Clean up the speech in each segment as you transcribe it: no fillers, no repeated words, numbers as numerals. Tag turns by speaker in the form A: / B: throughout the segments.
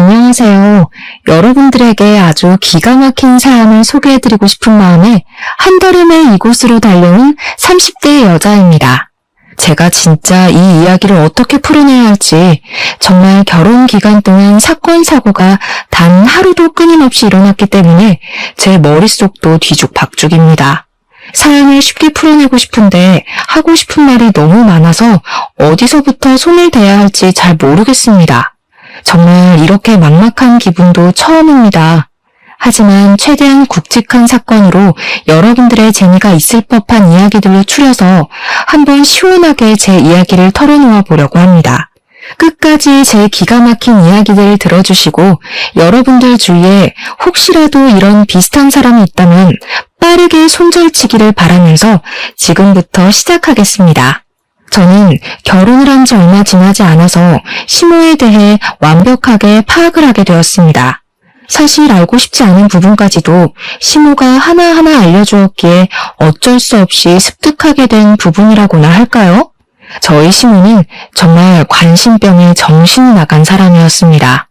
A: 안녕하세요. 여러분들에게 아주 기가 막힌 사연을 소개해드리고 싶은 마음에 한달음에 이곳으로 달려온 30대 여자입니다. 제가 진짜 이 이야기를 어떻게 풀어내야 할지 정말 결혼 기간 동안 사건, 사고가 단 하루도 끊임없이 일어났기 때문에 제 머릿속도 뒤죽박죽입니다. 사연을 쉽게 풀어내고 싶은데 하고 싶은 말이 너무 많아서 어디서부터 손을 대야 할지 잘 모르겠습니다. 정말 이렇게 막막한 기분도 처음입니다. 하지만 최대한 굵직한 사건으로 여러분들의 재미가 있을 법한 이야기들로 추려서 한번 시원하게 제 이야기를 털어놓아 보려고 합니다. 끝까지 제 기가 막힌 이야기들을 들어주시고 여러분들 주위에 혹시라도 이런 비슷한 사람이 있다면 빠르게 손절치기를 바라면서 지금부터 시작하겠습니다. 저는 결혼을 한 지 얼마 지나지 않아서 시모에 대해 완벽하게 파악을 하게 되었습니다. 사실 알고 싶지 않은 부분까지도 시모가 하나하나 알려주었기에 어쩔 수 없이 습득하게 된 부분이라고나 할까요? 저희 시모는 정말 관심병에 정신이 나간 사람이었습니다.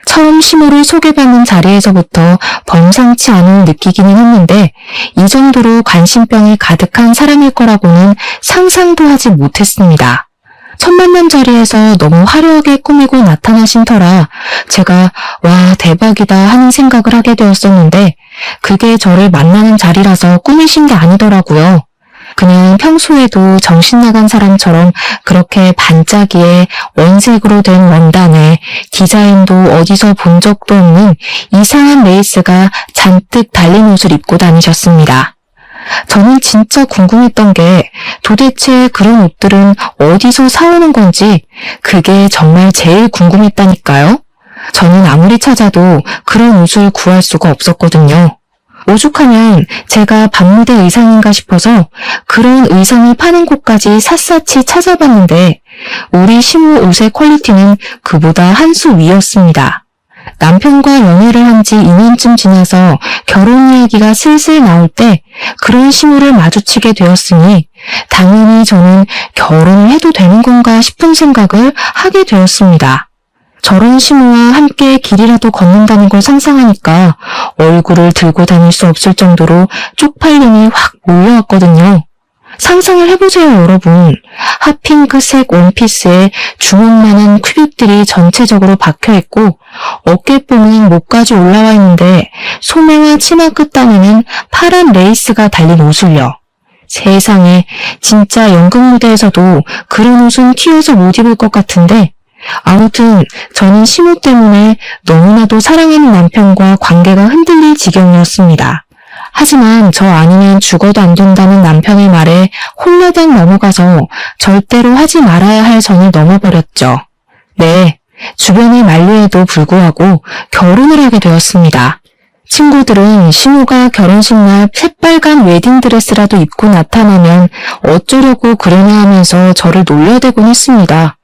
A: 처음 시모를 소개받는 자리에서부터 범상치 않은 느끼기는 했는데 이 정도로 관심병이 가득한 사람일 거라고는 상상도 하지 못했습니다. 첫 만남 자리에서 너무 화려하게 꾸미고 나타나신 터라 제가 와 대박이다 하는 생각을 하게 되었었는데 그게 저를 만나는 자리라서 꾸미신 게 아니더라고요. 그냥 평소에도 정신나간 사람처럼 그렇게 반짝이에 원색으로 된 원단에 디자인도 어디서 본 적도 없는 이상한 레이스가 잔뜩 달린 옷을 입고 다니셨습니다. 저는 진짜 궁금했던 게 도대체 그런 옷들은 어디서 사오는 건지 그게 정말 제일 궁금했다니까요. 저는 아무리 찾아도 그런 옷을 구할 수가 없었거든요. 오죽하면 제가 밤무대 의상인가 싶어서 그런 의상을 파는 곳까지 샅샅이 찾아봤는데 우리 시모 옷의 퀄리티는 그보다 한 수 위였습니다. 남편과 연애를 한 지 2년쯤 지나서 결혼 이야기가 슬슬 나올 때 그런 시모를 마주치게 되었으니 당연히 저는 결혼을 해도 되는 건가 싶은 생각을 하게 되었습니다. 저런 시모와 함께 길이라도 걷는다는 걸 상상하니까 얼굴을 들고 다닐 수 없을 정도로 쪽팔림이 확 몰려왔거든요. 상상을 해보세요, 여러분. 핫핑크색 원피스에 주먹만한 큐빅들이 전체적으로 박혀있고 어깨뽕은 목까지 올라와 있는데 소매와 치마 끝단에는 파란 레이스가 달린 옷을요. 세상에, 진짜 연극 무대에서도 그런 옷은 튀어서 못 입을 것 같은데 아무튼 저는 시모 때문에 너무나도 사랑하는 남편과 관계가 흔들릴 지경이었습니다. 하지만 저 아니면 죽어도 안 된다는 남편의 말에 홀라당 넘어가서 절대로 하지 말아야 할 선을 넘어버렸죠. 네, 주변의 만류에도 불구하고 결혼을 하게 되었습니다. 친구들은 시모가 결혼식 날 새빨간 웨딩드레스라도 입고 나타나면 어쩌려고 그러냐 하면서 저를 놀려대곤 했습니다.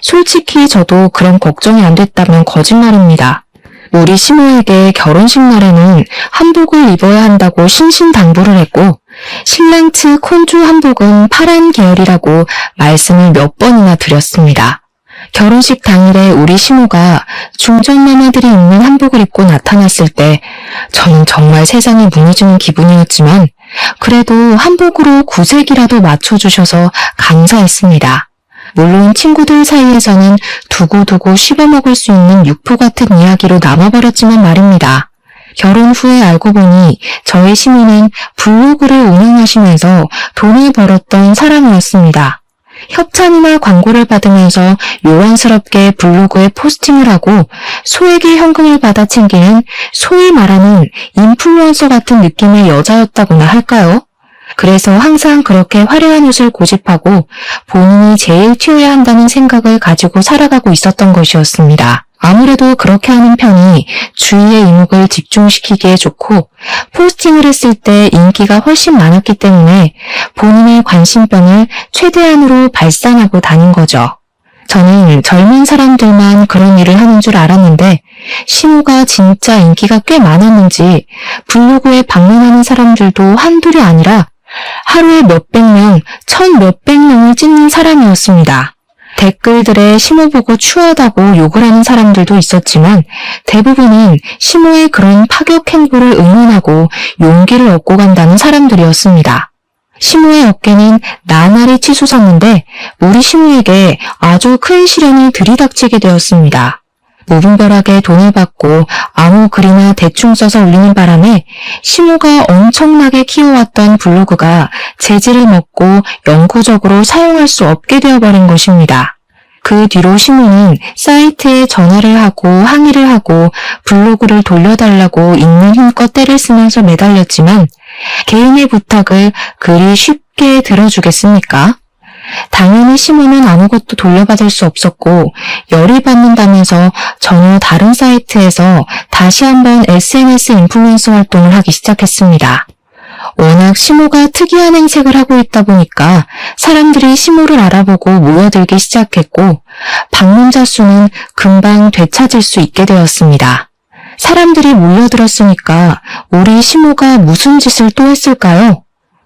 A: 솔직히 저도 그런 걱정이 안 됐다면 거짓말입니다. 우리 시모에게 결혼식 날에는 한복을 입어야 한다고 신신당부를 했고 신랑 측 혼주 한복은 파란 계열이라고 말씀을 몇 번이나 드렸습니다. 결혼식 당일에 우리 시모가 중전마마들이 입는 한복을 입고 나타났을 때 저는 정말 세상이 무너지는 기분이었지만 그래도 한복으로 구색이라도 맞춰주셔서 감사했습니다. 물론 친구들 사이에서는 두고두고 씹어먹을 수 있는 육포 같은 이야기로 남아버렸지만 말입니다. 결혼 후에 알고 보니 저의 시모는 블로그를 운영하시면서 돈을 벌었던 사람이었습니다. 협찬이나 광고를 받으면서 요란스럽게 블로그에 포스팅을 하고 소액의 현금을 받아 챙기는 소위 말하는 인플루언서 같은 느낌의 여자였다고나 할까요? 그래서 항상 그렇게 화려한 옷을 고집하고 본인이 제일 튀어야 한다는 생각을 가지고 살아가고 있었던 것이었습니다. 아무래도 그렇게 하는 편이 주위의 이목을 집중시키기에 좋고 포스팅을 했을 때 인기가 훨씬 많았기 때문에 본인의 관심병을 최대한으로 발산하고 다닌 거죠. 저는 젊은 사람들만 그런 일을 하는 줄 알았는데 시모가 진짜 인기가 꽤 많았는지 블로그에 방문하는 사람들도 한둘이 아니라 하루에 몇백 명, 천 몇백 명을 찍는 사람이었습니다. 댓글들에 시모 보고 추하다고 욕을 하는 사람들도 있었지만 대부분은 시모의 그런 파격 행보를 응원하고 용기를 얻고 간다는 사람들이었습니다. 시모의 어깨는 나날이 치솟았는데 우리 시모에게 아주 큰 시련이 들이닥치게 되었습니다. 무분별하게 돈을 받고 아무 글이나 대충 써서 올리는 바람에 시모가 엄청나게 키워왔던 블로그가 재질을 먹고 영구적으로 사용할 수 없게 되어버린 것입니다. 그 뒤로 시모는 사이트에 전화를 하고 항의를 하고 블로그를 돌려달라고 있는 힘껏 떼를 쓰면서 매달렸지만 개인의 부탁을 그리 쉽게 들어주겠습니까? 당연히 시모는 아무것도 돌려받을 수 없었고 열이 받는다면서 전혀 다른 사이트에서 다시 한번 SNS 인플루언서 활동을 하기 시작했습니다. 워낙 시모가 특이한 행색을 하고 있다 보니까 사람들이 시모를 알아보고 모여들기 시작했고 방문자 수는 금방 되찾을 수 있게 되었습니다. 사람들이 몰려들었으니까 우리 시모가 무슨 짓을 또 했을까요?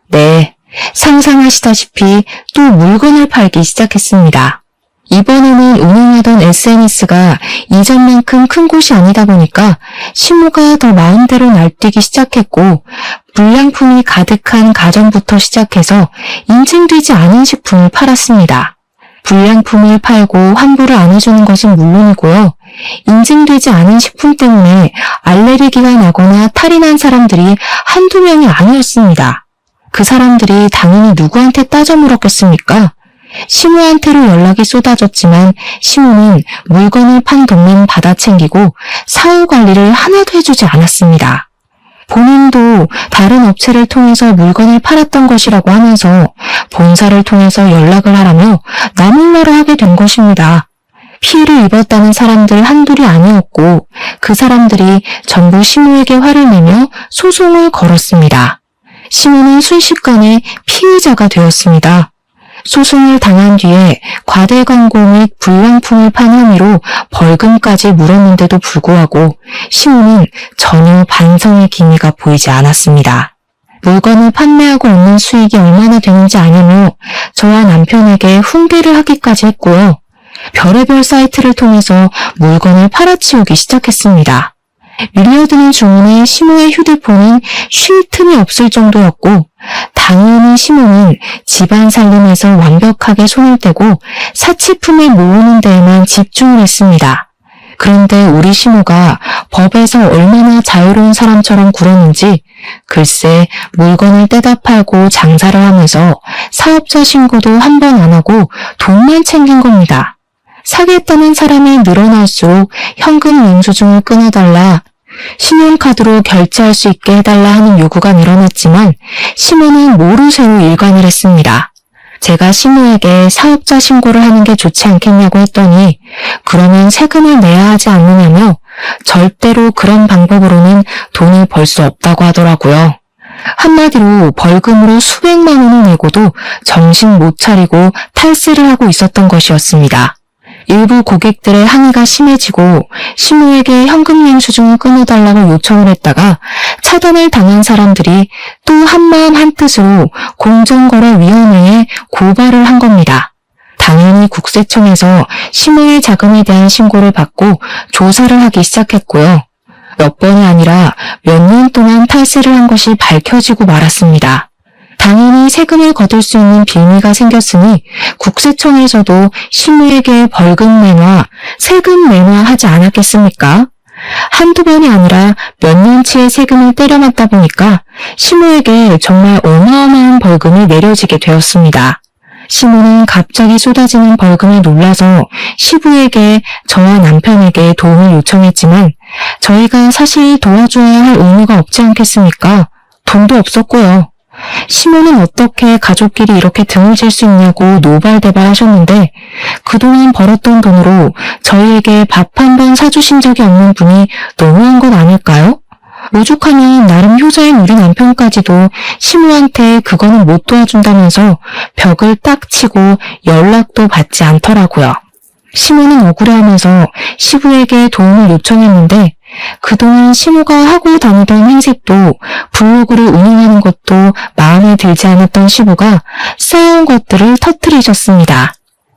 A: 네, 상상하시다시피 또 물건을 팔기 시작했습니다. 이번에는 운영하던 SNS가 이전만큼 큰 곳이 아니다 보니까 시모가 더 마음대로 날뛰기 시작했고 불량품이 가득한 가정부터 시작해서 인증되지 않은 식품을 팔았습니다. 불량품을 팔고 환불을 안 해주는 것은 물론이고요. 인증되지 않은 식품 때문에 알레르기가 나거나 탈이 난 사람들이 한두 명이 아니었습니다. 그 사람들이 당연히 누구한테 따져 물었겠습니까? 시모한테로 연락이 쏟아졌지만 시모는 물건을 판 돈만 받아 챙기고 사후 관리를 하나도 해주지 않았습니다. 본인도 다른 업체를 통해서 물건을 팔았던 것이라고 하면서 본사를 통해서 연락을 하라며 나몰라라 하게 된 것입니다. 피해를 입었다는 사람들 한둘이 아니었고 그 사람들이 전부 시모에게 화를 내며 소송을 걸었습니다. 시모는 순식간에 피의자가 되었습니다. 소송을 당한 뒤에 과대 광고 및 불량품을 판 혐의로 벌금까지 물었는데도 불구하고 시모는 전혀 반성의 기미가 보이지 않았습니다. 물건을 판매하고 얻는 수익이 얼마나 되는지 아냐며 저와 남편에게 훈계를 하기까지 했고요. 별의별 사이트를 통해서 물건을 팔아치우기 시작했습니다. 밀려드는 주문에 시모의 휴대폰은 쉴 틈이 없을 정도였고 당연히 시모는 집안 살림에서 완벽하게 손을 떼고 사치품을 모으는 데에만 집중을 했습니다. 그런데 우리 시모가 법에서 얼마나 자유로운 사람처럼 굴었는지 글쎄 물건을 떼다 팔고 장사를 하면서 사업자 신고도 한 번 안 하고 돈만 챙긴 겁니다. 사겠다는 사람이 늘어날수록 현금 영수증을 끊어달라, 신용카드로 결제할 수 있게 해달라 하는 요구가 늘어났지만 시모는 모르쇠로 일관을 했습니다. 제가 시모에게 사업자 신고를 하는 게 좋지 않겠냐고 했더니 그러면 세금을 내야 하지 않느냐며 절대로 그런 방법으로는 돈을 벌 수 없다고 하더라고요. 한마디로 벌금으로 수백만 원을 내고도 정신 못 차리고 탈세를 하고 있었던 것이었습니다. 일부 고객들의 항의가 심해지고 시모에게 현금 영수증을 끊어달라고 요청을 했다가 차단을 당한 사람들이 또 한마음 한뜻으로 공정거래위원회에 고발을 한 겁니다. 당연히 국세청에서 시모의 자금에 대한 신고를 받고 조사를 하기 시작했고요. 몇 번이 아니라 몇 년 동안 탈세를 한 것이 밝혀지고 말았습니다. 당연히 세금을 거둘 수 있는 빌미가 생겼으니 국세청에서도 시모에게 벌금 내놔, 세금 내놔 하지 않았겠습니까? 한두 번이 아니라 몇 년치의 세금을 때려맞다 보니까 시모에게 정말 어마어마한 벌금이 내려지게 되었습니다. 시모는 갑자기 쏟아지는 벌금에 놀라서 시부에게 저와 남편에게 도움을 요청했지만 저희가 사실 도와줘야 할 의무가 없지 않겠습니까? 돈도 없었고요. 시모는 어떻게 가족끼리 이렇게 등을 질 수 있냐고 노발대발 하셨는데 그동안 벌었던 돈으로 저희에게 밥 한 번 사주신 적이 없는 분이 너무한 건 아닐까요? 오죽하면 나름 효자인 우리 남편까지도 시모한테 그거는 못 도와준다면서 벽을 딱 치고 연락도 받지 않더라고요. 시모는 억울해하면서 시부에게 도움을 요청했는데 그동안 시모가 하고 다니던 행색도 블로그를 운영하는 것도 마음에 들지 않았던 시부가 쌓아온 것들을 터뜨리셨습니다.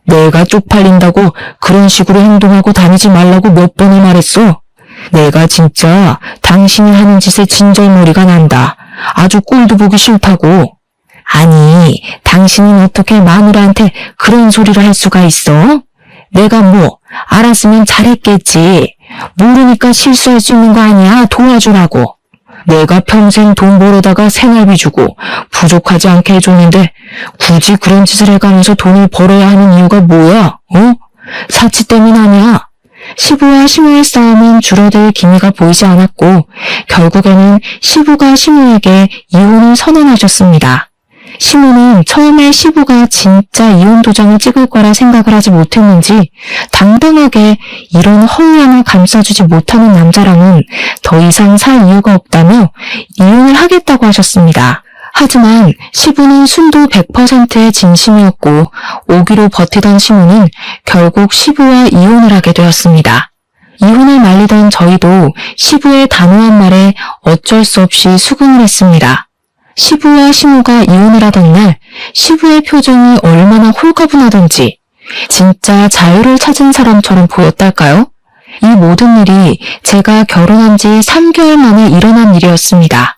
A: 내가 쪽팔린다고 그런 식으로 행동하고 다니지 말라고 몇 번을 말했어. 내가 진짜 당신이 하는 짓에 진절머리가 난다. 아주 꼴도 보기 싫다고. 아니, 당신은 어떻게 마누라한테 그런 소리를 할 수가 있어? 내가 뭐 알았으면 잘했겠지. 모르니까 실수할 수 있는 거 아니야. 도와주라고. 내가 평생 돈 벌어다가 생활비 주고 부족하지 않게 해줬는데 굳이 그런 짓을 해가면서 돈을 벌어야 하는 이유가 뭐야? 사치 때문 아니야. 시부와 시모의 싸움은 줄어들 기미가 보이지 않았고 결국에는 시부가 시모에게 이혼을 선언하셨습니다. 시모는 처음에 시부가 진짜 이혼 도장을 찍을 거라 생각을 하지 못했는지 당당하게 이런 허위함을 감싸주지 못하는 남자랑은 더 이상 살 이유가 없다며 이혼을 하겠다고 하셨습니다. 하지만 시부는 순도 100%의 진심이었고 오기로 버티던 시모는 결국 시부와 이혼을 하게 되었습니다. 이혼을 말리던 저희도 시부의 단호한 말에 어쩔 수 없이 수긍을 했습니다. 시부와 시모가 이혼을 하던 날 시부의 표정이 얼마나 홀가분하던지 진짜 자유를 찾은 사람처럼 보였달까요? 이 모든 일이 제가 결혼한 지 3개월 만에 일어난 일이었습니다.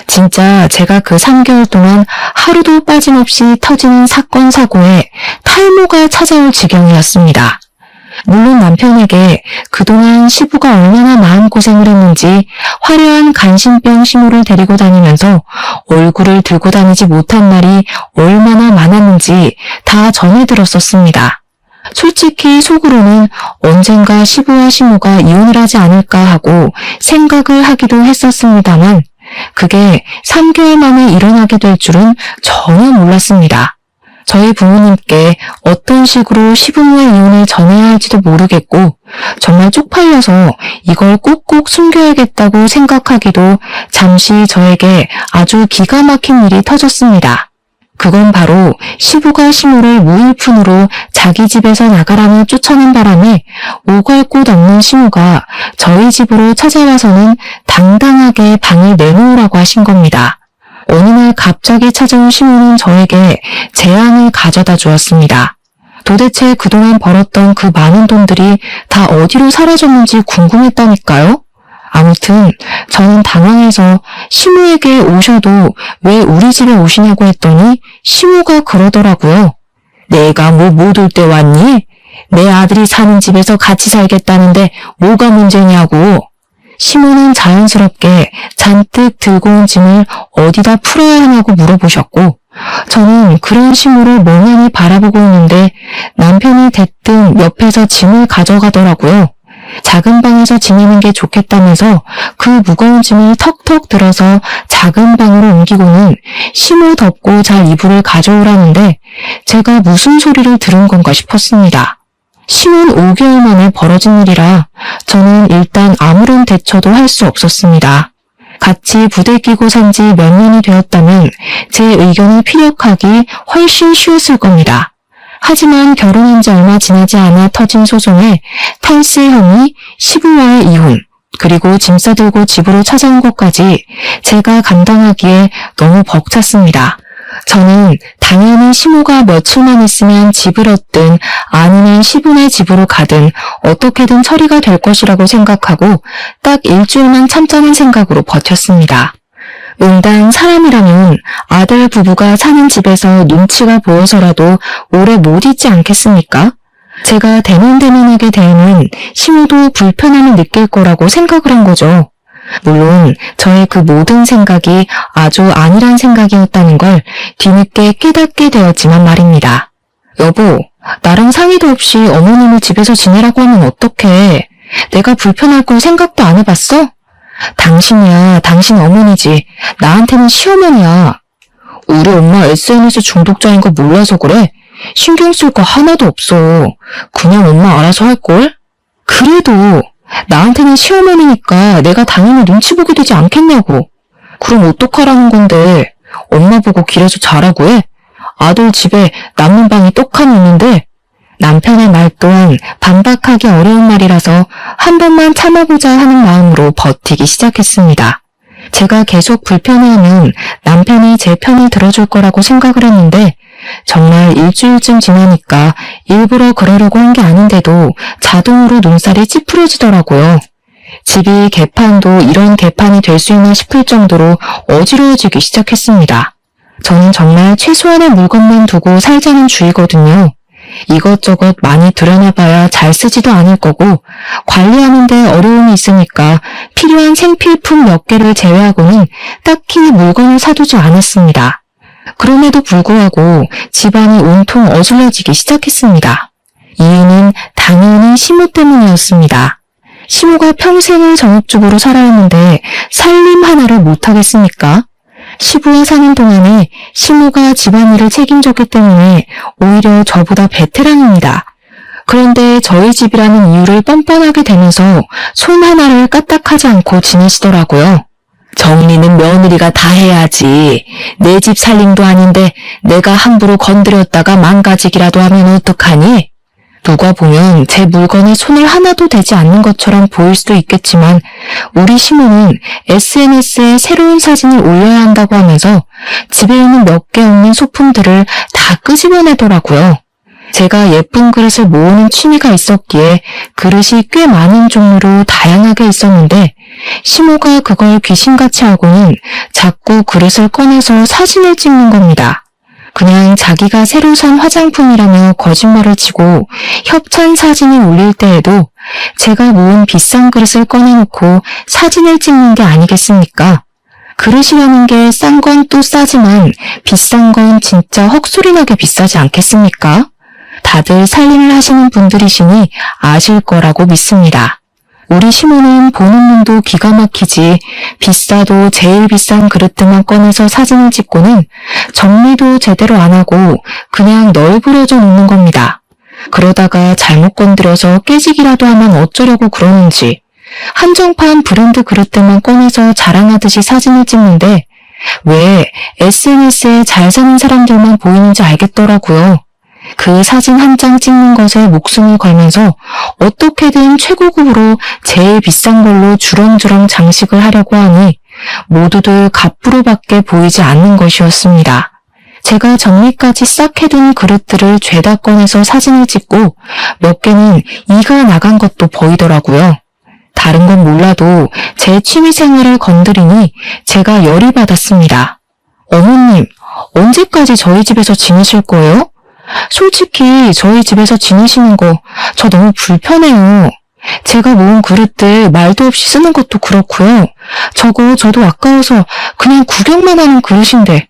A: 진짜 제가 그 3개월 동안 하루도 빠짐없이 터지는 사건 사고에 탈모가 찾아올 지경이었습니다. 물론 남편에게 그동안 시부가 얼마나 마음고생을 했는지 화려한 간신병 시모를 데리고 다니면서 얼굴을 들고 다니지 못한 날이 얼마나 많았는지 다 전해 들었었습니다. 솔직히 속으로는 언젠가 시부와 시모가 이혼을 하지 않을까 하고 생각을 하기도 했었습니다만 그게 3개월 만에 일어나게 될 줄은 전혀 몰랐습니다. 저희 부모님께 어떤 식으로 시부모의 이혼을 전해야 할지도 모르겠고 정말 쪽팔려서 이걸 꼭꼭 숨겨야겠다고 생각하기도 잠시 저에게 아주 기가 막힌 일이 터졌습니다. 그건 바로 시부가 시모를 무일푼으로 자기 집에서 나가라며 쫓아낸 바람에 오갈 곳 없는 시모가 저희 집으로 찾아와서는 당당하게 방을 내놓으라고 하신 겁니다. 어느 날 갑자기 찾아온 시모는 저에게 재앙을 가져다 주었습니다. 도대체 그동안 벌었던 그 많은 돈들이 다 어디로 사라졌는지 궁금했다니까요. 아무튼 저는 당황해서 시모에게 오셔도 왜 우리 집에 오시냐고 했더니 시모가 그러더라고요. 내가 뭐 못 올 때 왔니? 내 아들이 사는 집에서 같이 살겠다는데 뭐가 문제냐고. 시모는 자연스럽게 잔뜩 들고 온 짐을 어디다 풀어야 하냐고 물어보셨고 저는 그런 시모를 멍하니 바라보고 있는데 남편이 대뜸 옆에서 짐을 가져가더라고요. 작은 방에서 지내는 게 좋겠다면서 그 무거운 짐을 턱턱 들어서 작은 방으로 옮기고는 시모 덮고 잘 이불을 가져오라는데 제가 무슨 소리를 들은 건가 싶었습니다. 시모는 5개월 만에 벌어진 일이라 저는 일단 아무런 대처도 할 수 없었습니다. 같이 부대 끼고 산 지 몇 년이 되었다면 제 의견을 피력하기 훨씬 쉬웠을 겁니다. 하지만 결혼한 지 얼마 지나지 않아 터진 소송에 탈세 혐의, 시부와의 이혼, 그리고 짐 싸들고 집으로 찾아온 것까지 제가 감당하기에 너무 벅찼습니다. 저는 당연히 시모가 며칠만 있으면 집을 얻든 아니면 시부네 집으로 가든 어떻게든 처리가 될 것이라고 생각하고 딱 일주일만 참자는 생각으로 버텼습니다. 응당 사람이라면 아들 부부가 사는 집에서 눈치가 보여서라도 오래 못 있지 않겠습니까? 제가 대면대면하게 대하면 시모도 불편함을 느낄 거라고 생각을 한 거죠. 물론 저의 그 모든 생각이 아주 아니란 생각이었다는 걸 뒤늦게 깨닫게 되었지만 말입니다. 여보, 나랑 상의도 없이 어머님을 집에서 지내라고 하면 어떡해? 내가 불편할 걸 생각도 안 해봤어? 당신이야, 당신 어머니지. 나한테는 시어머니야. 우리 엄마 SNS 중독자인 거 몰라서 그래? 신경 쓸 거 하나도 없어. 그냥 엄마 알아서 할걸? 그래도 나한테는 시어머니니까 내가 당연히 눈치 보게 되지 않겠냐고. 그럼 어떡하라는 건데. 엄마 보고 길에서 자라고 해? 아들 집에 남는 방이 떡하니 있는데. 남편의 말 또한 반박하기 어려운 말이라서 한 번만 참아보자 하는 마음으로 버티기 시작했습니다. 제가 계속 불편해하면 남편이 제 편을 들어줄 거라고 생각을 했는데 정말 일주일쯤 지나니까 일부러 그러려고 한 게 아닌데도 자동으로 눈살이 찌푸려지더라고요. 집이 개판도 이런 개판이 될 수 있나 싶을 정도로 어지러워지기 시작했습니다. 저는 정말 최소한의 물건만 두고 살자는 주의거든요. 이것저것 많이 들여놔봐야 잘 쓰지도 않을 거고 관리하는데 어려움이 있으니까 필요한 생필품 몇 개를 제외하고는 딱히 물건을 사두지 않았습니다. 그럼에도 불구하고 집안이 온통 어질러지기 시작했습니다. 이유는 당연히 시모 때문이었습니다. 시모가 평생을 전업주부로 살아왔는데 살림 하나를 못하겠습니까? 시부와 사는 동안에 시모가 집안일을 책임졌기 때문에 오히려 저보다 베테랑입니다. 그런데 저희 집이라는 이유를 뻔뻔하게 대면서 손 하나를 까딱하지 않고 지내시더라고요. 정리는 며느리가 다 해야지. 내 집 살림도 아닌데 내가 함부로 건드렸다가 망가지기라도 하면 어떡하니? 누가 보면 제 물건에 손을 하나도 대지 않는 것처럼 보일 수도 있겠지만 우리 시모는 SNS에 새로운 사진을 올려야 한다고 하면서 집에 있는 몇 개 없는 소품들을 다 끄집어내더라고요. 제가 예쁜 그릇을 모으는 취미가 있었기에 그릇이 꽤 많은 종류로 다양하게 있었는데 시모가 그걸 귀신같이 하고는 자꾸 그릇을 꺼내서 사진을 찍는 겁니다. 그냥 자기가 새로 산 화장품이라며 거짓말을 치고 협찬 사진을 올릴 때에도 제가 모은 비싼 그릇을 꺼내놓고 사진을 찍는 게 아니겠습니까? 그릇이라는 게 싼 건 또 싸지만 비싼 건 진짜 헉소리나게 비싸지 않겠습니까? 다들 살림을 하시는 분들이시니 아실 거라고 믿습니다. 우리 시모는 보는 눈도 기가 막히지 비싸도 제일 비싼 그릇들만 꺼내서 사진을 찍고는 정리도 제대로 안 하고 그냥 널브러져 놓는 겁니다. 그러다가 잘못 건드려서 깨지기라도 하면 어쩌려고 그러는지 한정판 브랜드 그릇들만 꺼내서 자랑하듯이 사진을 찍는데 왜 SNS에 잘 사는 사람들만 보이는지 알겠더라고요. 그 사진 한 장 찍는 것에 목숨을 걸면서 어떻게든 최고급으로 제일 비싼 걸로 주렁주렁 장식을 하려고 하니 모두들 갑부로밖에 보이지 않는 것이었습니다. 제가 정리까지 싹 해둔 그릇들을 죄다 꺼내서 사진을 찍고 몇 개는 이가 나간 것도 보이더라고요. 다른 건 몰라도 제 취미생활을 건드리니 제가 열이 받았습니다. 어머님, 언제까지 저희 집에서 지내실 거예요? 솔직히 저희 집에서 지내시는 거 저 너무 불편해요. 제가 모은 그릇들 말도 없이 쓰는 것도 그렇고요. 저도 아까워서 그냥 구경만 하는 그릇인데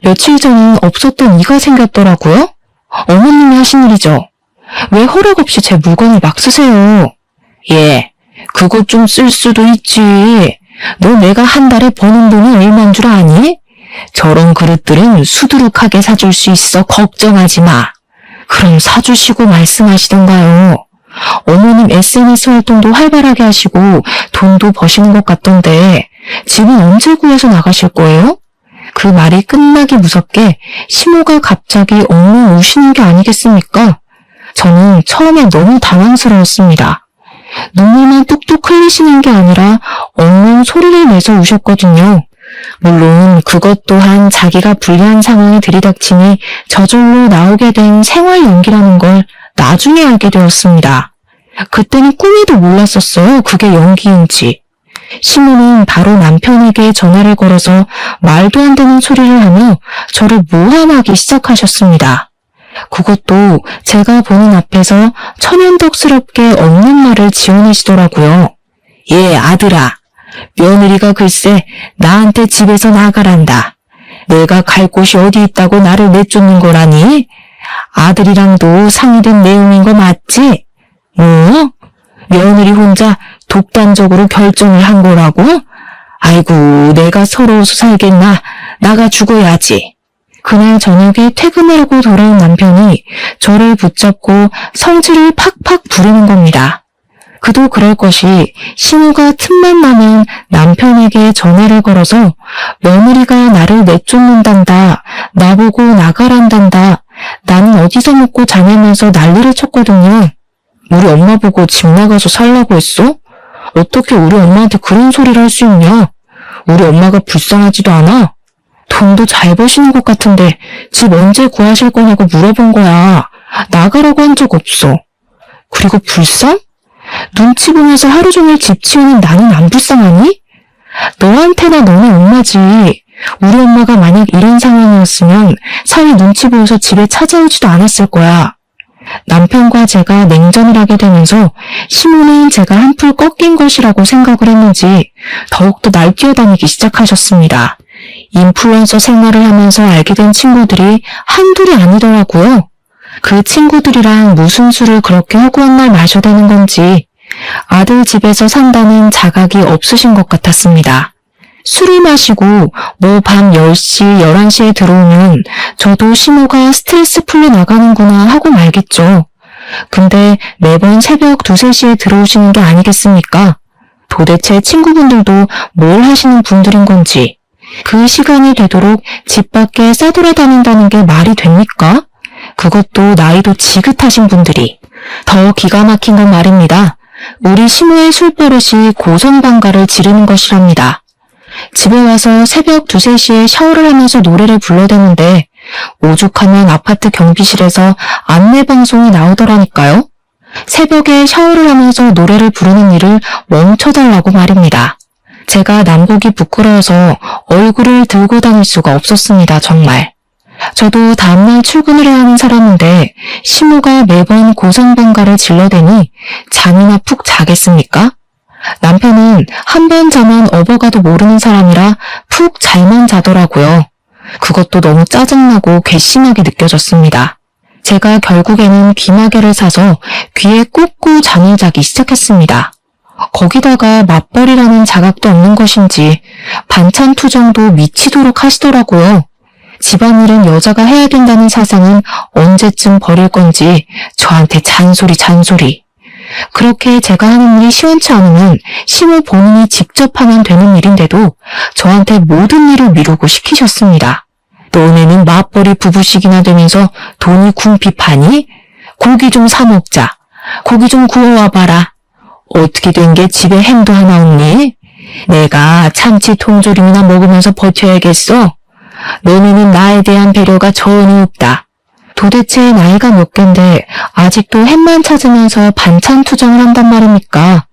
A: 며칠 전엔 없었던 이가 생겼더라고요. 어머님이 하신 일이죠. 왜 허락 없이 제 물건을 막 쓰세요? 예, 그거 좀 쓸 수도 있지. 너 내가 한 달에 버는 돈이 얼마인 줄 아니? 저런 그릇들은 수두룩하게 사줄 수 있어. 걱정하지 마. 그럼 사주시고 말씀하시던가요. 어머님 SNS 활동도 활발하게 하시고 돈도 버시는 것 같던데 집은 언제 구해서 나가실 거예요? 그 말이 끝나기 무섭게 시모가 갑자기 엉엉 우시는 게 아니겠습니까? 저는 처음에 너무 당황스러웠습니다. 눈물만 뚝뚝 흘리시는 게 아니라 엉엉 소리를 내서 우셨거든요. 물론 그것 또한 자기가 불리한 상황이 들이닥치니 저절로 나오게 된 생활 연기라는 걸 나중에 알게 되었습니다. 그때는 꿈에도 몰랐었어요. 그게 연기인지. 시모는 바로 남편에게 전화를 걸어서 말도 안 되는 소리를 하며 저를 모함하기 시작하셨습니다. 그것도 제가 보는 앞에서 천연덕스럽게 없는 말을 지어내시더라고요. 예, 아들아. 며느리가 글쎄 나한테 집에서 나가란다. 내가 갈 곳이 어디 있다고 나를 내쫓는 거라니? 아들이랑도 상의된 내용인 거 맞지? 뭐? 며느리 혼자 독단적으로 결정을 한 거라고? 아이고, 내가 서러워서 살겠나? 나가 죽어야지. 그날 저녁에 퇴근하고 돌아온 남편이 저를 붙잡고 성질을 팍팍 부리는 겁니다. 그도 그럴 것이 시모가 틈만 나면 남편에게 전화를 걸어서 며느리가 나를 내쫓는단다, 나보고 나가란단다, 나는 어디서 먹고 자냐면서 난리를 쳤거든요. 우리 엄마 보고 집 나가서 살라고 했어? 어떻게 우리 엄마한테 그런 소리를 할 수 있냐? 우리 엄마가 불쌍하지도 않아? 돈도 잘 버시는 것 같은데 집 언제 구하실 거냐고 물어본 거야. 나가라고 한 적 없어. 그리고 불쌍? 눈치 보면서 하루 종일 집 치우는 나는 안 불쌍하니? 너한테나 너네 엄마지. 우리 엄마가 만약 이런 상황이었으면 사위 눈치 보여서 집에 찾아오지도 않았을 거야. 남편과 제가 냉전을 하게 되면서 시모는 제가 한풀 꺾인 것이라고 생각을 했는지 더욱더 날뛰어다니기 시작하셨습니다. 인플루언서 생활을 하면서 알게 된 친구들이 한둘이 아니더라고요. 그 친구들이랑 무슨 술을 그렇게 허구한 날 마셔대는 건지 아들 집에서 산다는 자각이 없으신 것 같았습니다. 술을 마시고 뭐 밤 10시, 11시에 들어오면 저도 시모가 스트레스 풀려 나가는구나 하고 말겠죠. 근데 매번 새벽 2, 3시에 들어오시는 게 아니겠습니까? 도대체 친구분들도 뭘 하시는 분들인 건지 그 시간이 되도록 집 밖에 싸돌아다닌다는 게 말이 됩니까? 그것도 나이도 지긋하신 분들이. 더 기가 막힌 건 말입니다. 우리 시모의 술버릇이 고성방가를 지르는 것이랍니다. 집에 와서 새벽 2, 3시에 샤워를 하면서 노래를 불러대는데 오죽하면 아파트 경비실에서 안내방송이 나오더라니까요. 새벽에 샤워를 하면서 노래를 부르는 일을 멈춰달라고 말입니다. 제가 남보기 부끄러워서 얼굴을 들고 다닐 수가 없었습니다. 정말. 저도 다음날 출근을 해야 하는 사람인데 시모가 매번 고성방가를 질러대니 잠이나 푹 자겠습니까? 남편은 한 번 자면 업어가도 모르는 사람이라 푹 잘만 자더라고요. 그것도 너무 짜증나고 괘씸하게 느껴졌습니다. 제가 결국에는 귀마개를 사서 귀에 꽂고 잠을 자기 시작했습니다. 거기다가 맞벌이라는 자각도 없는 것인지 반찬 투정도 미치도록 하시더라고요. 집안일은 여자가 해야 된다는 사상은 언제쯤 버릴 건지 저한테 잔소리. 그렇게 제가 하는 일이 시원치 않으면 시모 본인이 직접 하면 되는 일인데도 저한테 모든 일을 미루고 시키셨습니다. 너네는 맞벌이 부부씩이나 되면서 돈이 궁핍하니? 고기 좀 사 먹자. 고기 좀 구워와봐라. 어떻게 된 게 집에 햄도 하나 없니? 내가 참치 통조림이나 먹으면서 버텨야겠어? 너네는 나에 대한 배려가 전혀 없다. 도대체 나이가 몇 갠데 아직도 햄만 찾으면서 반찬 투정을 한단 말입니까?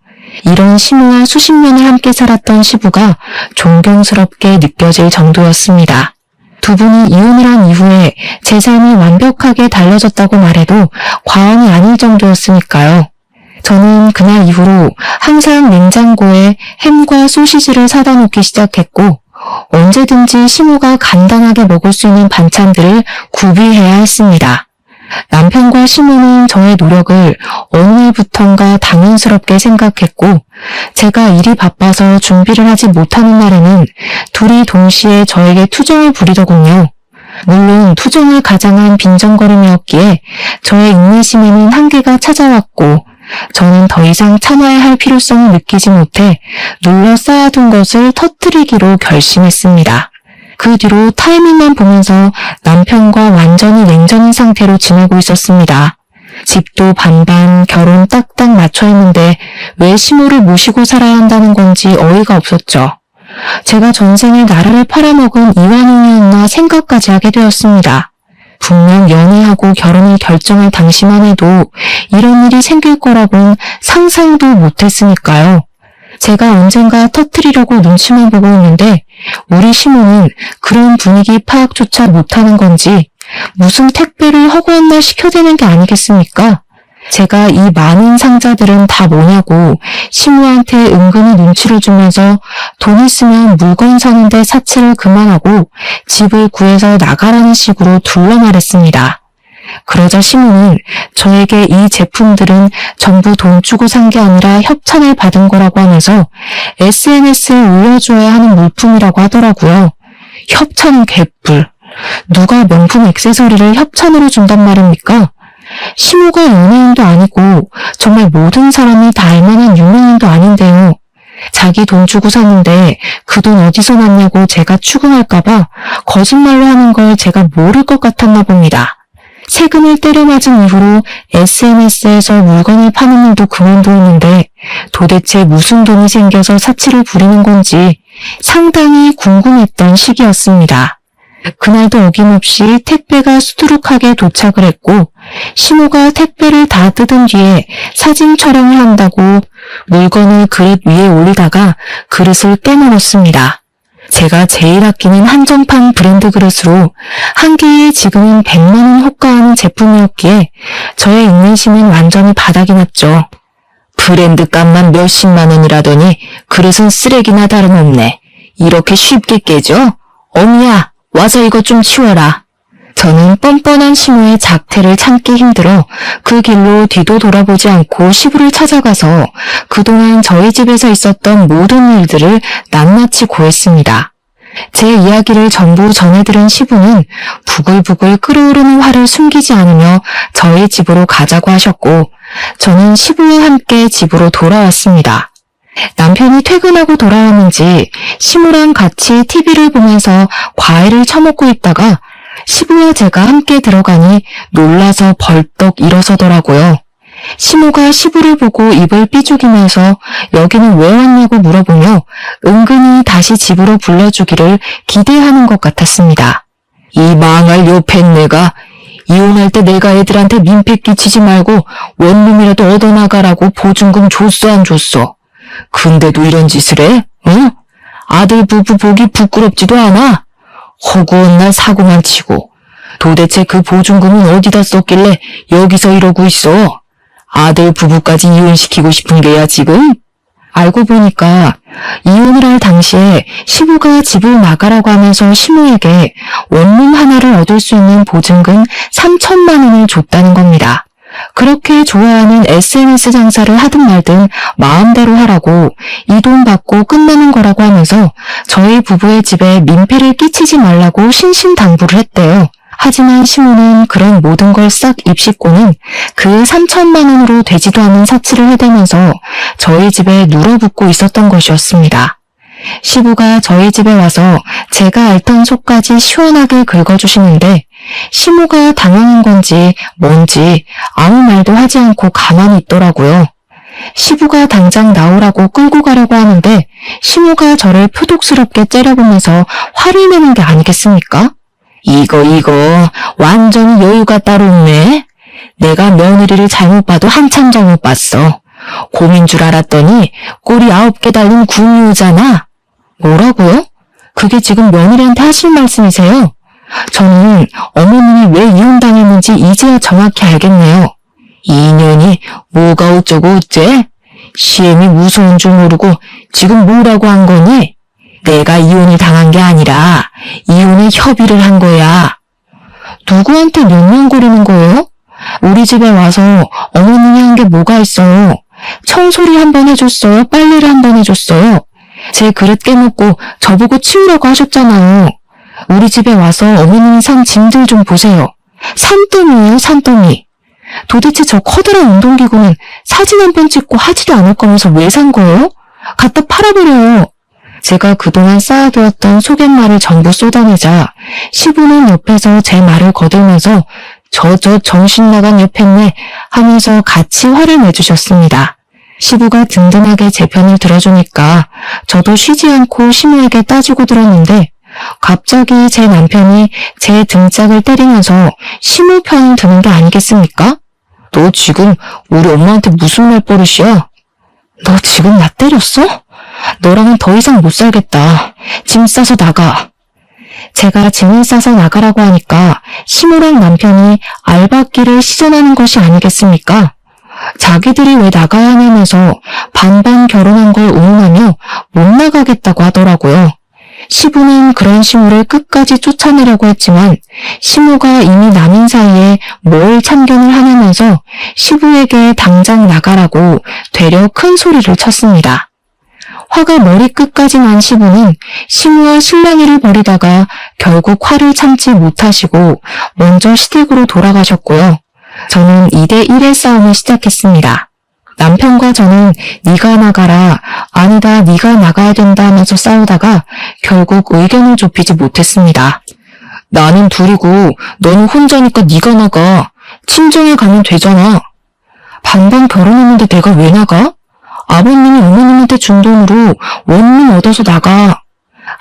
A: 이런 시모와 수십 년을 함께 살았던 시부가 존경스럽게 느껴질 정도였습니다. 두 분이 이혼을 한 이후에 제 삶이 완벽하게 달라졌다고 말해도 과언이 아닐 정도였으니까요. 저는 그날 이후로 항상 냉장고에 햄과 소시지를 사다 놓기 시작했고 언제든지 시모가 간단하게 먹을 수 있는 반찬들을 구비해야 했습니다. 남편과 시모는 저의 노력을 어느 날부턴가 당연스럽게 생각했고 제가 일이 바빠서 준비를 하지 못하는 날에는 둘이 동시에 저에게 투정을 부리더군요. 물론 투정을 가장한 빈정거림이었기에 저의 인내심에는 한계가 찾아왔고 저는 더 이상 참아야 할 필요성을 느끼지 못해 눌러 쌓아둔 것을 터뜨리기로 결심했습니다. 그 뒤로 타이밍만 보면서 남편과 완전히 냉전인 상태로 지내고 있었습니다. 집도 반반, 결혼 딱딱 맞춰 했는데 왜 시모를 모시고 살아야 한다는 건지 어이가 없었죠. 제가 전생에 나라를 팔아먹은 이완용이었나 생각까지 하게 되었습니다. 분명 연애하고 결혼을 결정할 당시만 해도 이런 일이 생길 거라고는 상상도 못했으니까요. 제가 언젠가 터뜨리려고 눈치만 보고 있는데 우리 시모는 그런 분위기 파악조차 못하는 건지 무슨 택배를 허구한 날 시켜대는 게 아니겠습니까? 제가 이 많은 상자들은 다 뭐냐고 시모한테 은근히 눈치를 주면서 돈 있으면 물건 사는데 사치를 그만하고 집을 구해서 나가라는 식으로 둘러 말했습니다. 그러자 시모는 저에게 이 제품들은 전부 돈 주고 산 게 아니라 협찬을 받은 거라고 하면서 SNS에 올려줘야 하는 물품이라고 하더라고요. 협찬은 개뿔. 누가 명품 액세서리를 협찬으로 준단 말입니까? 시모가 연예인도 아니고 정말 모든 사람이 다 알만한 유명인도 아닌데요. 자기 돈 주고 샀는데 그 돈 어디서 났냐고 제가 추궁할까봐 거짓말로 하는 걸 제가 모를 것 같았나 봅니다. 세금을 때려맞은 이후로 SNS에서 물건을 파는 일도 그만두었는데 도대체 무슨 돈이 생겨서 사치를 부리는 건지 상당히 궁금했던 시기였습니다. 그날도 어김없이 택배가 수두룩하게 도착을 했고 시모가 택배를 다 뜯은 뒤에 사진 촬영을 한다고 물건을 그릇 위에 올리다가 그릇을 깨물었습니다. 제가 제일 아끼는 한정판 브랜드 그릇으로 한 개에 지금은 100만 원 호가하는 제품이었기에 저의 인내심은 완전히 바닥이 났죠. 브랜드 값만 몇십만 원이라더니 그릇은 쓰레기나 다름없네. 이렇게 쉽게 깨져? 어미야, 와서 이것 좀 치워라. 저는 뻔뻔한 시모의 작태를 참기 힘들어 그 길로 뒤도 돌아보지 않고 시부를 찾아가서 그동안 저희 집에서 있었던 모든 일들을 낱낱이 고했습니다. 제 이야기를 전부 전해들은 시부는 부글부글 끓어오르는 화를 숨기지 않으며 저희 집으로 가자고 하셨고 저는 시부와 함께 집으로 돌아왔습니다. 남편이 퇴근하고 돌아왔는지 시부랑 같이 TV를 보면서 과일을 처먹고 있다가 시부와 제가 함께 들어가니 놀라서 벌떡 일어서더라고요. 시모가 시부를 보고 입을 삐죽이면서 여기는 왜 왔냐고 물어보며 은근히 다시 집으로 불러주기를 기대하는 것 같았습니다. 이 망할 요 팬네가 이혼할 때 내가 애들한테 민폐 끼치지 말고 원룸이라도 얻어나가라고 보증금 줬어 안 줬어? 근데도 이런 짓을 해? 응? 아들 부부 보기 부끄럽지도 않아? 허구한 날 사고만 치고 도대체 그 보증금은 어디다 썼길래 여기서 이러고 있어? 아들 부부까지 이혼시키고 싶은 게야 지금? 알고 보니까 이혼을 할 당시에 시부가 집을 나가라고 하면서 시모에게 원룸 하나를 얻을 수 있는 보증금 3천만 원을 줬다는 겁니다. 그렇게 좋아하는 SNS 장사를 하든 말든 마음대로 하라고 이 돈 받고 끝나는 거라고 하면서 저희 부부의 집에 민폐를 끼치지 말라고 신신당부를 했대요. 하지만 시모는 그런 모든 걸 싹 입씹고는 그 3천만 원으로 되지도 않은 사치를 해대면서 저희 집에 눌어붙고 있었던 것이었습니다. 시부가 저희 집에 와서 제가 앓던 속까지 시원하게 긁어주시는데 시모가 당황한 건지 뭔지 아무 말도 하지 않고 가만히 있더라고요. 시부가 당장 나오라고 끌고 가려고 하는데 시모가 저를 표독스럽게 째려보면서 화를 내는 게 아니겠습니까? 이거 완전히 여유가 따로 없네. 내가 며느리를 잘못 봐도 한참 잘못 봤어. 곰인 줄 알았더니 꼬리 9개 달린 구미호잖아. 뭐라고요? 그게 지금 며느리한테 하실 말씀이세요? 저는 어머님이 왜 이혼당했는지 이제야 정확히 알겠네요. 이년이 뭐가 어쩌고 어째? 시엠이 무서운 줄 모르고 지금 뭐라고 한 거니? 내가 이혼을 당한 게 아니라 이혼에 협의를 한 거야. 누구한테 명령거리는 거예요? 우리 집에 와서 어머님이 한 게 뭐가 있어요? 청소를 한번 해줬어요? 빨래를 한번 해줬어요? 제 그릇 깨먹고 저보고 치우라고 하셨잖아요. 우리 집에 와서 어머님이 산 짐들 좀 보세요. 산더미예요, 산더미. 도대체 저 커다란 운동기구는 사진 한 번 찍고 하지도 않을 거면서 왜 산 거예요? 갖다 팔아버려요. 제가 그동안 쌓아두었던 속갯말을 전부 쏟아내자 시부는 옆에서 제 말을 거들면서 저 정신 나간 옆했네 하면서 같이 화를 내주셨습니다. 시부가 든든하게 제 편을 들어주니까 저도 쉬지 않고 시모에게 따지고 들었는데 갑자기 제 남편이 제 등짝을 때리면서 시모 편을 드는 게 아니겠습니까? 너 지금 우리 엄마한테 무슨 말버릇이야? 너 지금 나 때렸어? 너랑은 더 이상 못 살겠다. 짐 싸서 나가. 제가 짐을 싸서 나가라고 하니까 시모랑 남편이 알박기를 시전하는 것이 아니겠습니까? 자기들이 왜 나가야 하냐면서 반반 결혼한 걸 운운하며 못 나가겠다고 하더라고요. 시부는 그런 시모를 끝까지 쫓아내려고 했지만 시모가 이미 남인 사이에 뭘 참견을 하냐면서 시부에게 당장 나가라고 되려 큰 소리를 쳤습니다. 화가 머리끝까지 난 시부는 시모와 실랑이를 벌이다가 결국 화를 참지 못하시고 먼저 시댁으로 돌아가셨고요. 저는 2대1의 싸움을 시작했습니다. 남편과 저는 네가 나가라, 아니다 네가 나가야 된다 하면서 싸우다가 결국 의견을 좁히지 못했습니다. 나는 둘이고 너는 혼자니까 네가 나가. 친정에 가면 되잖아. 반반 결혼했는데 내가 왜 나가? 아버님이 어머님한테 준 돈으로 원룸 얻어서 나가.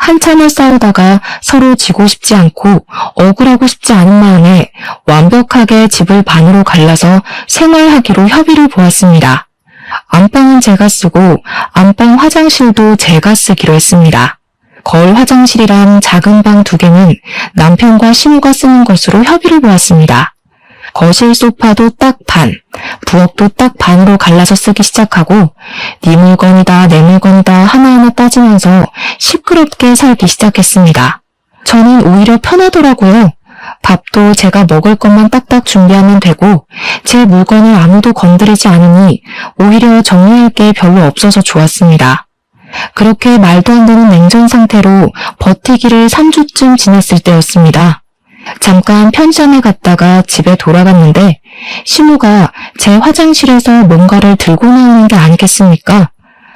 A: 한참을 싸우다가 서로 지고 싶지 않고 억울하고 싶지 않은 마음에 완벽하게 집을 반으로 갈라서 생활하기로 협의를 보았습니다. 안방은 제가 쓰고 안방 화장실도 제가 쓰기로 했습니다. 거울 화장실이랑 작은 방 2개는 남편과 시모가 쓰는 것으로 협의를 보았습니다. 거실 소파도 딱 반, 부엌도 딱 반으로 갈라서 쓰기 시작하고 네 물건이다 내 물건이다 하나하나 따지면서 시끄럽게 살기 시작했습니다. 저는 오히려 편하더라고요. 밥도 제가 먹을 것만 딱딱 준비하면 되고 제 물건을 아무도 건드리지 않으니 오히려 정리할 게 별로 없어서 좋았습니다. 그렇게 말도 안 되는 냉전 상태로 버티기를 3주쯤 지났을 때였습니다. 잠깐 편의점에 갔다가 집에 돌아갔는데 시모가 제 화장실에서 뭔가를 들고 나오는 게 아니겠습니까?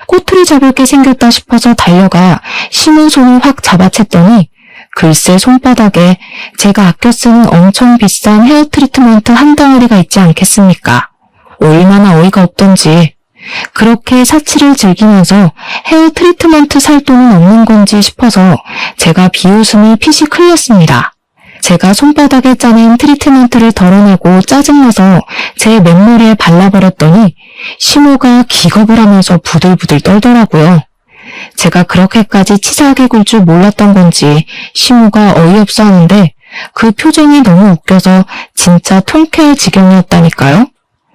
A: 꼬투리 잡을 게 생겼다 싶어서 달려가 시모 손을 확 잡아챘더니 글쎄 손바닥에 제가 아껴 쓰는 엄청 비싼 헤어 트리트먼트 한 덩어리가 있지 않겠습니까? 얼마나 어이가 없던지. 그렇게 사치를 즐기면서 헤어 트리트먼트 살 돈은 없는 건지 싶어서 제가 비웃음이 피식 흘렸습니다. 제가 손바닥에 짜낸 트리트먼트를 덜어내고 짜증나서 제 맨머리에 발라버렸더니 시모가 기겁을 하면서 부들부들 떨더라고요. 제가 그렇게까지 치사하게 굴 줄 몰랐던 건지 시모가 어이없어 하는데 그 표정이 너무 웃겨서 진짜 통쾌할 지경이었다니까요.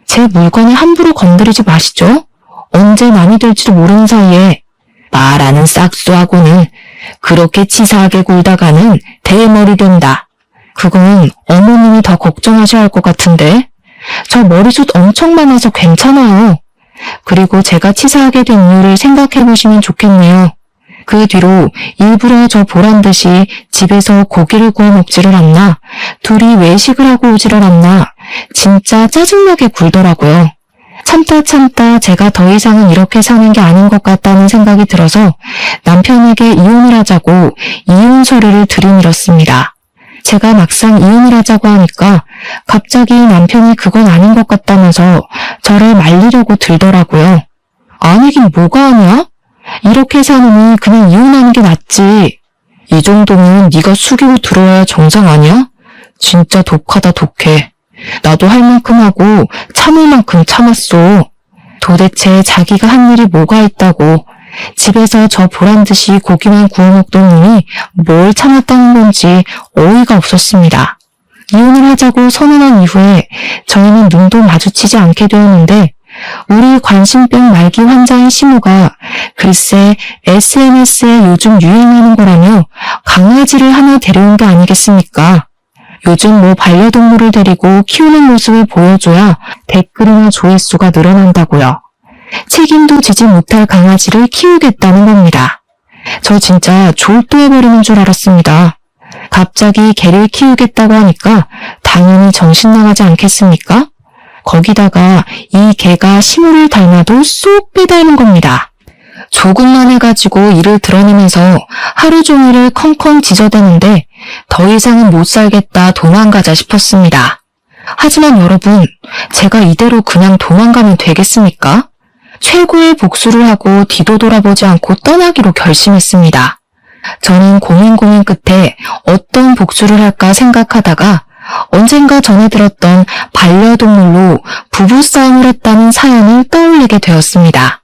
A: 제 물건을 함부로 건드리지 마시죠. 언제 남이 될지도 모르는 사이에 말하는 싹수하고는 그렇게 치사하게 굴다가는 대머리 된다. 그건 어머님이 더 걱정하셔야 할 것 같은데 저 머리숱 엄청 많아서 괜찮아요. 그리고 제가 치사하게 된 이유를 생각해 보시면 좋겠네요. 그 뒤로 일부러 저 보란 듯이 집에서 고기를 구워 먹지를 않나, 둘이 외식을 하고 오지를 않나, 진짜 짜증나게 굴더라고요. 참다 제가 더 이상은 이렇게 사는 게 아닌 것 같다는 생각이 들어서 남편에게 이혼을 하자고 이혼 서류를 들이밀었습니다. 제가 막상 이혼을 하자고 하니까 갑자기 남편이 그건 아닌 것 같다면서 저를 말리려고 들더라고요. 아니긴 뭐가 아니야? 이렇게 사느니 그냥 이혼하는 게 낫지. 이 정도면 네가 숙이고 들어야 정상 아니야? 진짜 독하다 독해. 나도 할 만큼 하고 참을 만큼 참았어. 도대체 자기가 한 일이 뭐가 있다고 집에서 저 보란듯이 고기만 구워 먹던 놈이 뭘 참았다는 건지 어이가 없었습니다. 이혼을 하자고 선언한 이후에 저희는 눈도 마주치지 않게 되었는데 우리 관심병 말기 환자인 시모가 글쎄 SNS에 요즘 유행하는 거라며 강아지를 하나 데려온 게 아니겠습니까? 요즘 뭐 반려동물을 데리고 키우는 모습을 보여줘야 댓글이나 조회수가 늘어난다고요. 책임도 지지 못할 강아지를 키우겠다는 겁니다. 저 진짜 졸도해버리는 줄 알았습니다. 갑자기 개를 키우겠다고 하니까 당연히 정신 나가지 않겠습니까? 거기다가 이 개가 시모를 닮아도 쏙 빼닮은 겁니다. 조금만 해가지고 이를 드러내면서 하루 종일을 컹컹 짖어대는데 더 이상은 못 살겠다 도망가자 싶었습니다. 하지만 여러분, 제가 이대로 그냥 도망가면 되겠습니까? 최고의 복수를 하고 뒤도 돌아보지 않고 떠나기로 결심했습니다. 저는 고민 끝에 어떤 복수를 할까 생각하다가 언젠가 전해 들었던 반려동물로 부부싸움을 했다는 사연을 떠올리게 되었습니다.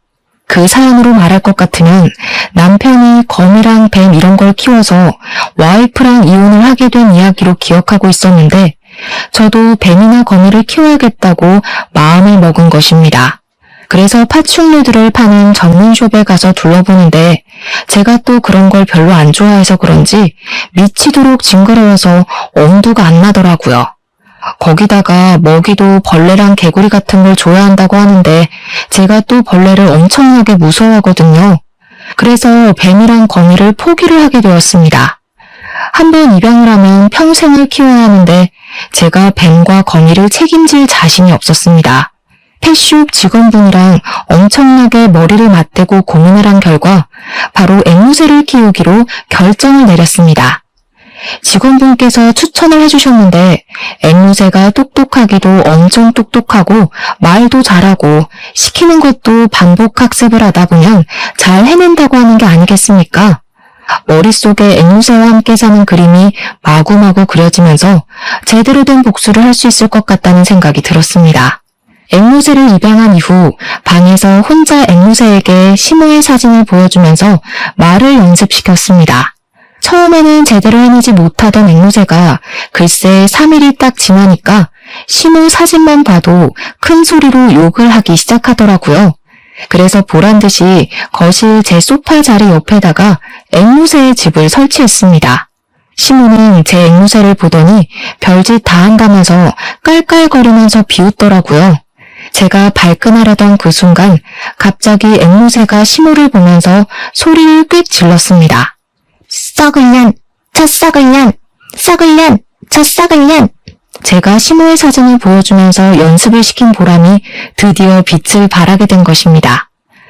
A: 그 사연으로 말할 것 같으면 남편이 거미랑 뱀 이런 걸 키워서 와이프랑 이혼을 하게 된 이야기로 기억하고 있었는데 저도 뱀이나 거미를 키워야겠다고 마음을 먹은 것입니다. 그래서 파충류들을 파는 전문숍에 가서 둘러보는데 제가 또 그런 걸 별로 안 좋아해서 그런지 미치도록 징그러워서 엄두가 안 나더라고요. 거기다가 먹이도 벌레랑 개구리 같은 걸 좋아한다고 하는데 제가 또 벌레를 엄청나게 무서워하거든요. 그래서 뱀이랑 거미를 포기를 하게 되었습니다. 한번 입양을 하면 평생을 키워야 하는데 제가 뱀과 거미를 책임질 자신이 없었습니다. 펫숍 직원분이랑 엄청나게 머리를 맞대고 고민을 한 결과 바로 앵무새를 키우기로 결정을 내렸습니다. 직원분께서 추천을 해주셨는데 앵무새가 똑똑하기도 엄청 똑똑하고 말도 잘하고 시키는 것도 반복 학습을 하다 보면 잘 해낸다고 하는 게 아니겠습니까? 머릿속에 앵무새와 함께 사는 그림이 마구마구 그려지면서 제대로 된 복수를 할 수 있을 것 같다는 생각이 들었습니다. 앵무새를 입양한 이후 방에서 혼자 앵무새에게 시모의 사진을 보여주면서 말을 연습시켰습니다. 처음에는 제대로 해내지 못하던 앵무새가 글쎄 3일이 딱 지나니까 시모 사진만 봐도 큰 소리로 욕을 하기 시작하더라고요. 그래서 보란듯이 거실 제 소파 자리 옆에다가 앵무새의 집을 설치했습니다. 시모는 제 앵무새를 보더니 별짓 다 한다면서 깔깔거리면서 비웃더라고요. 제가 발끈하려던 그 순간 갑자기 앵무새가 시모를 보면서 소리를 꽥 질렀습니다. 썩을 년, 저 썩을 년, 썩을 년, 저 썩을 년. 제가 시모의 사진을 보여주면서 연습을 시킨 보람이 드디어 빛을 발하게 된 것입니다.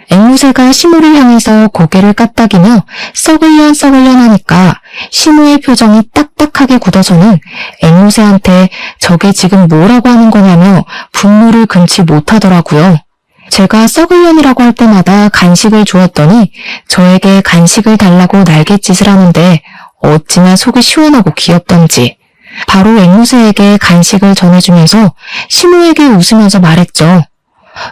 A: 앵무새가 시모를 향해서 고개를 까딱이며 썩을 년 하니까 시모의 표정이 딱딱하게 굳어서는 앵무새한테 저게 지금 뭐라고 하는 거냐며 분노를 금치 못하더라고요. 제가 썩을 년이라고 할 때마다 간식을 주었더니 저에게 간식을 달라고 날갯짓을 하는데 어찌나 속이 시원하고 귀엽던지 바로 앵무새에게 간식을 전해주면서 시모에게 웃으면서 말했죠.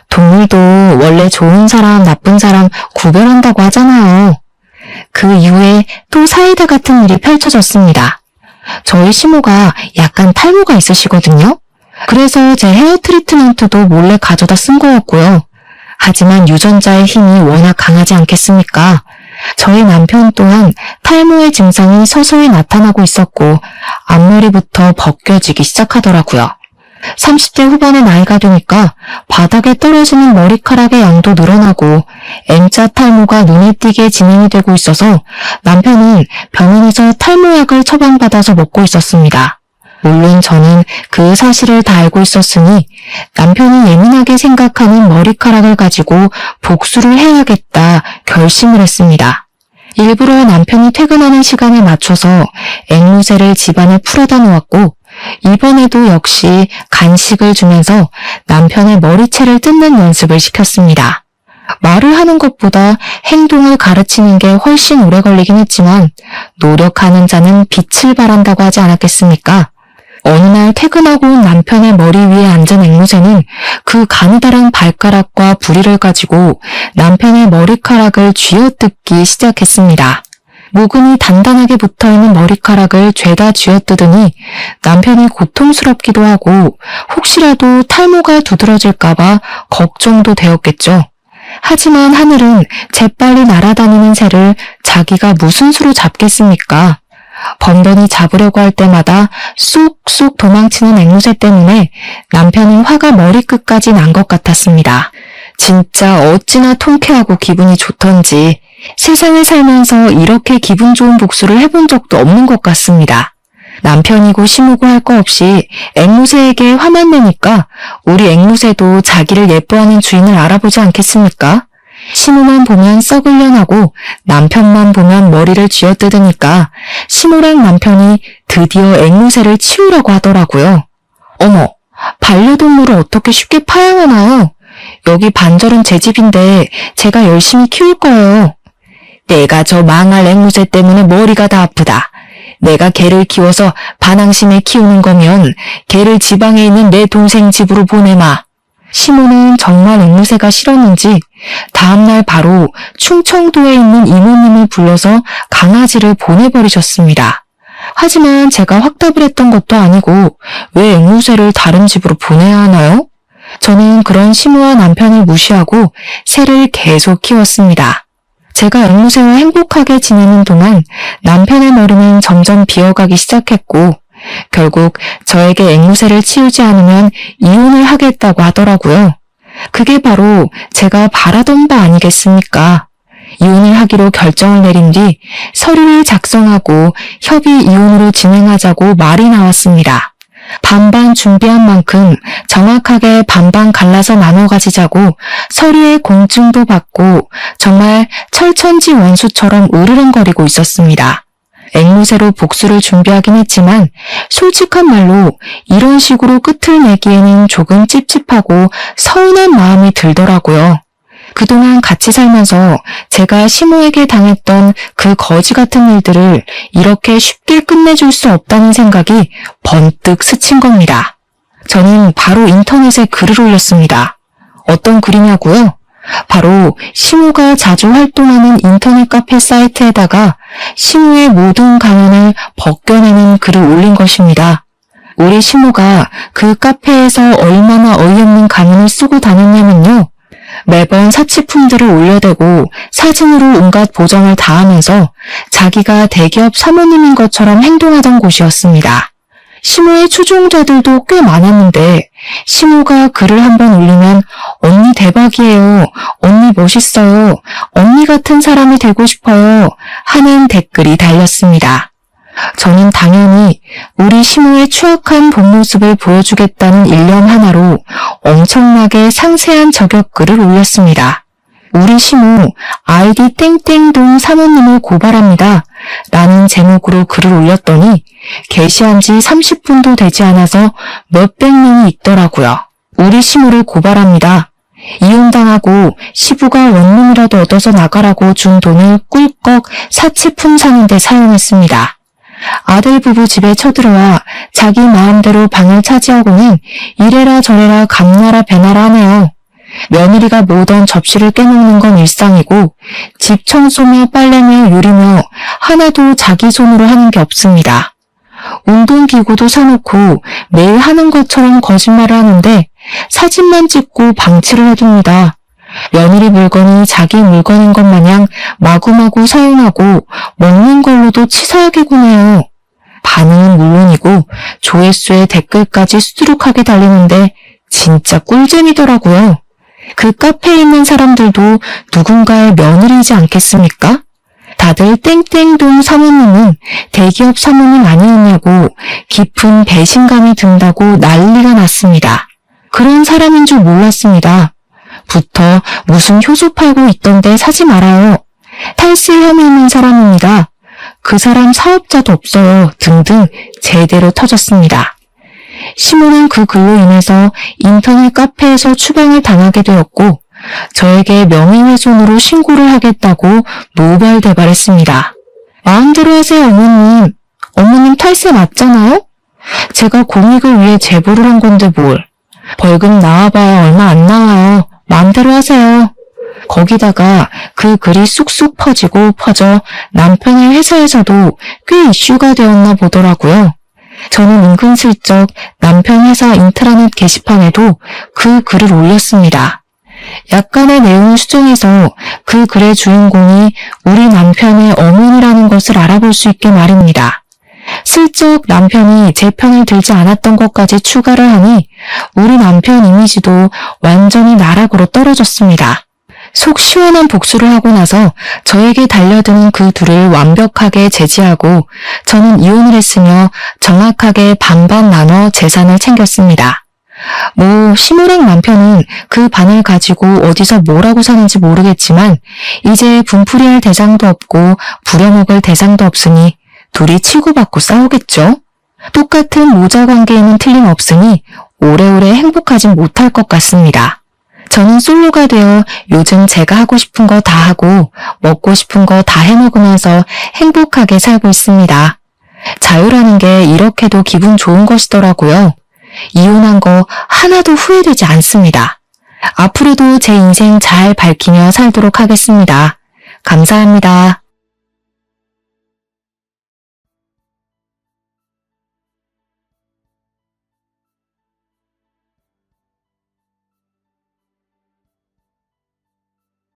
A: 동물도 원래 좋은 사람, 나쁜 사람 구별한다고 하잖아요. 그 이후에 또 사이다 같은 일이 펼쳐졌습니다. 저희 시모가 약간 탈모가 있으시거든요. 그래서 제 헤어 트리트먼트도 몰래 가져다 쓴 거였고요. 하지만 유전자의 힘이 워낙 강하지 않겠습니까? 저희 남편 또한 탈모의 증상이 서서히 나타나고 있었고 앞머리부터 벗겨지기 시작하더라고요. 30대 후반의 나이가 되니까 바닥에 떨어지는 머리카락의 양도 늘어나고 M자 탈모가 눈에 띄게 진행이 되고 있어서 남편은 병원에서 탈모약을 처방받아서 먹고 있었습니다. 물론 저는 그 사실을 다 알고 있었으니 남편이 예민하게 생각하는 머리카락을 가지고 복수를 해야겠다 결심을 했습니다. 일부러 남편이 퇴근하는 시간에 맞춰서 앵무새를 집안에 풀어다 놓았고 이번에도 역시 간식을 주면서 남편의 머리채를 뜯는 연습을 시켰습니다. 말을 하는 것보다 행동을 가르치는 게 훨씬 오래 걸리긴 했지만 노력하는 자는 빛을 발한다고 하지 않았겠습니까? 어느 날 퇴근하고 온 남편의 머리 위에 앉은 앵무새는 그 가느다란 발가락과 부리를 가지고 남편의 머리카락을 쥐어뜯기 시작했습니다. 모근이 단단하게 붙어있는 머리카락을 죄다 쥐어뜯으니 남편이 고통스럽기도 하고 혹시라도 탈모가 두드러질까봐 걱정도 되었겠죠. 하지만 하늘은 재빨리 날아다니는 새를 자기가 무슨 수로 잡겠습니까? 번번이 잡으려고 할 때마다 쏙쏙 도망치는 앵무새 때문에 남편은 화가 머리끝까지 난 것 같았습니다. 진짜 어찌나 통쾌하고 기분이 좋던지 세상을 살면서 이렇게 기분 좋은 복수를 해본 적도 없는 것 같습니다. 남편이고 시모고 할 거 없이 앵무새에게 화만 내니까 우리 앵무새도 자기를 예뻐하는 주인을 알아보지 않겠습니까? 시모만 보면 썩을려나고 남편만 보면 머리를 쥐어뜯으니까 시모랑 남편이 드디어 앵무새를 치우라고 하더라고요. 어머, 반려동물을 어떻게 쉽게 파양하나요? 여기 반절은 제 집인데 제가 열심히 키울 거예요. 내가 저 망할 앵무새 때문에 머리가 다 아프다. 내가 개를 키워서 반항심에 키우는 거면 개를 지방에 있는 내 동생 집으로 보내마. 시모는 정말 앵무새가 싫었는지 다음날 바로 충청도에 있는 이모님을 불러서 강아지를 보내버리셨습니다. 하지만 제가 확답을 했던 것도 아니고 왜 앵무새를 다른 집으로 보내야 하나요? 저는 그런 시모와 남편을 무시하고 새를 계속 키웠습니다. 제가 앵무새와 행복하게 지내는 동안 남편의 머리는 점점 비어가기 시작했고 결국 저에게 앵무새를 치우지 않으면 이혼을 하겠다고 하더라고요. 그게 바로 제가 바라던 바 아니겠습니까? 이혼을 하기로 결정을 내린 뒤 서류를 작성하고 협의 이혼으로 진행하자고 말이 나왔습니다. 반반 준비한 만큼 정확하게 반반 갈라서 나눠 가지자고 서류에 공증도 받고 정말 철천지 원수처럼 으르렁거리고 있었습니다. 앵무새로 복수를 준비하긴 했지만 솔직한 말로 이런 식으로 끝을 내기에는 조금 찝찝하고 서운한 마음이 들더라고요. 그동안 같이 살면서 제가 시모에게 당했던 그 거지 같은 일들을 이렇게 쉽게 끝내줄 수 없다는 생각이 번뜩 스친 겁니다. 저는 바로 인터넷에 글을 올렸습니다. 어떤 글이냐고요? 바로 시모가 자주 활동하는 인터넷 카페 사이트에다가 시모의 모든 가면을 벗겨내는 글을 올린 것입니다. 우리 시모가 그 카페에서 얼마나 어이없는 가면을 쓰고 다녔냐면요. 매번 사치품들을 올려대고 사진으로 온갖 보정을 다하면서 자기가 대기업 사모님인 것처럼 행동하던 곳이었습니다. 시모의 추종자들도 꽤 많았는데 시모가 글을 한번 올리면 언니 대박이에요, 언니 멋있어요, 언니 같은 사람이 되고 싶어요 하는 댓글이 달렸습니다. 저는 당연히 우리 시모의 추악한 본 모습을 보여주겠다는 일념 하나로 엄청나게 상세한 저격글을 올렸습니다. 우리 시모 아이디 땡땡동 사모님을 고발합니다 라는 제목으로 글을 올렸더니 게시한 지 30분도 되지 않아서 몇백 명이 있더라고요. 우리 시모를 고발합니다. 이혼당하고 시부가 원룸이라도 얻어서 나가라고 준 돈을 꿀꺽 사치품 사는 데 사용했습니다. 아들 부부 집에 쳐들어와 자기 마음대로 방을 차지하고는 이래라 저래라 감나라 배나라 하네요. 며느리가 모던 접시를 깨먹는 건 일상이고 집 청소며 빨래며 요리며 하나도 자기 손으로 하는 게 없습니다. 운동기구도 사놓고 매일 하는 것처럼 거짓말을 하는데 사진만 찍고 방치를 해둡니다. 며느리 물건이 자기 물건인 것 마냥 마구마구 사용하고 먹는 걸로도 치사하게 구네요. 반응은 물론이고 조회수에 댓글까지 수두룩하게 달리는데 진짜 꿀잼이더라고요. 그 카페에 있는 사람들도 누군가의 며느리이지 않겠습니까? 다들 땡땡동 사모님은 대기업 사모님 아니었냐고 깊은 배신감이 든다고 난리가 났습니다. 그런 사람인 줄 몰랐습니다. 부터 무슨 효소 팔고 있던데 사지 말아요. 탈세 혐의 있는 사람입니다. 그 사람 사업자도 없어요. 등등 제대로 터졌습니다. 시모는 그 글로 인해서 인터넷 카페에서 추방을 당하게 되었고 저에게 명예훼손으로 신고를 하겠다고 노발대발했습니다. 마음대로 하세요, 어머님. 어머님 탈세 맞잖아요? 제가 공익을 위해 제보를 한 건데 뭘. 벌금 나와봐야 얼마 안 나와요. 마음대로 하세요. 거기다가 그 글이 쑥쑥 퍼져 남편의 회사에서도 꽤 이슈가 되었나 보더라고요. 저는 은근슬쩍 남편 회사 인트라넷 게시판에도 그 글을 올렸습니다. 약간의 내용을 수정해서 그 글의 주인공이 우리 남편의 어머니라는 것을 알아볼 수 있게 말입니다. 슬쩍 남편이 제 편을 들지 않았던 것까지 추가를 하니 우리 남편 이미지도 완전히 나락으로 떨어졌습니다. 속 시원한 복수를 하고 나서 저에게 달려드는 그 둘을 완벽하게 제지하고 저는 이혼을 했으며 정확하게 반반 나눠 재산을 챙겼습니다. 시모랑 남편은 그 반을 가지고 어디서 뭐라고 사는지 모르겠지만 이제 분풀이할 대상도 없고 부려먹을 대상도 없으니 둘이 치고받고 싸우겠죠? 똑같은 모자 관계에는 틀림없으니 오래오래 행복하진 못할 것 같습니다. 저는 솔로가 되어 요즘 제가 하고 싶은 거 다 하고 먹고 싶은 거 다 해먹으면서 행복하게 살고 있습니다. 자유라는 게 이렇게도 기분 좋은 것이더라고요. 이혼한 거 하나도 후회되지 않습니다. 앞으로도 제 인생 잘 밝히며 살도록 하겠습니다. 감사합니다.